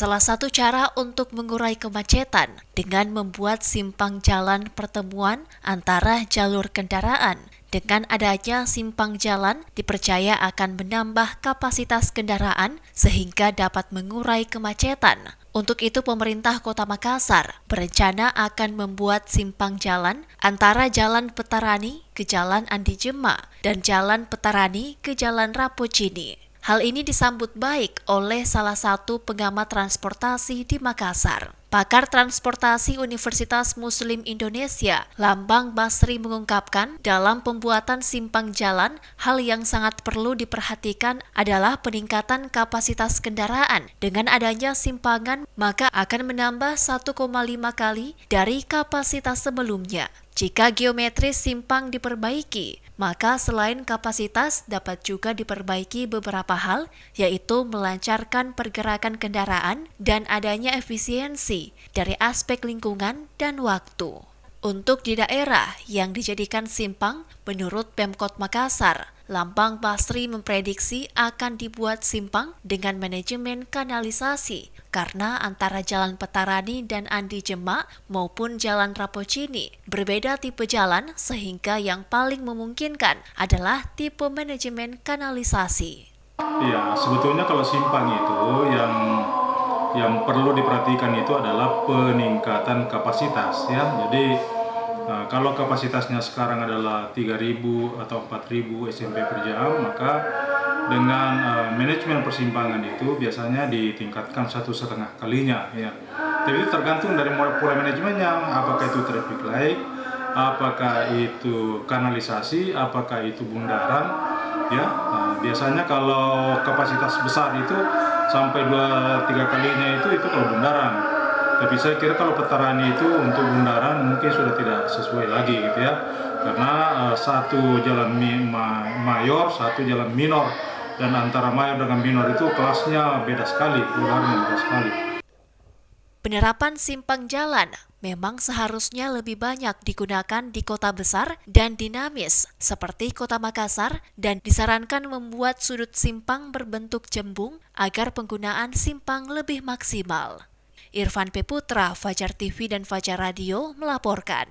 Salah satu cara untuk mengurai kemacetan dengan membuat simpang jalan pertemuan antara jalur kendaraan. Dengan adanya simpang jalan, dipercaya akan menambah kapasitas kendaraan sehingga dapat mengurai kemacetan. Untuk itu, pemerintah Kota Makassar berencana akan membuat simpang jalan antara Jalan Petarani ke Jalan Andi Jema dan Jalan Petarani ke Jalan Rapocini. Hal ini disambut baik oleh salah satu pengamat transportasi di Makassar. Pakar Transportasi Universitas Muslim Indonesia, Lambang Basri mengungkapkan, dalam pembuatan simpang jalan, hal yang sangat perlu diperhatikan adalah peningkatan kapasitas kendaraan. Dengan adanya simpangan, maka akan menambah 1,5 kali dari kapasitas sebelumnya. Jika geometri simpang diperbaiki, maka selain kapasitas dapat juga diperbaiki beberapa hal, yaitu melancarkan pergerakan kendaraan dan adanya efisiensi dari aspek lingkungan dan waktu. Untuk di daerah yang dijadikan simpang, menurut Pemkot Makassar, Lambang Basri memprediksi akan dibuat simpang dengan manajemen kanalisasi karena antara Jalan Petarani dan Andi Jema maupun Jalan Rapocini berbeda tipe jalan sehingga yang paling memungkinkan adalah tipe manajemen kanalisasi. Iya, sebetulnya kalau simpang itu yang perlu diperhatikan itu adalah peningkatan kapasitas ya. Jadi kalau kapasitasnya sekarang adalah 3.000 atau 4.000 SMP per jam, maka dengan manajemen persimpangan itu biasanya ditingkatkan 1,5 kalinya ya. Tapi itu tergantung dari pola manajemennya, apakah itu traffic light, apakah itu kanalisasi, apakah itu bundaran ya. Biasanya kalau kapasitas besar itu sampai 2-3 kalinya itu kalau bundaran. Tapi saya kira kalau Petarani itu untuk bundaran mungkin sudah tidak sesuai lagi gitu ya. Karena satu jalan mayor, satu jalan minor, dan antara mayor dengan minor itu kelasnya beda sekali, lebarnya beda sekali. Penerapan simpang jalan memang seharusnya lebih banyak digunakan di kota besar dan dinamis seperti Kota Makassar dan disarankan membuat sudut simpang berbentuk jembung agar penggunaan simpang lebih maksimal. Irfan P. Putra, Fajar TV dan Fajar Radio melaporkan.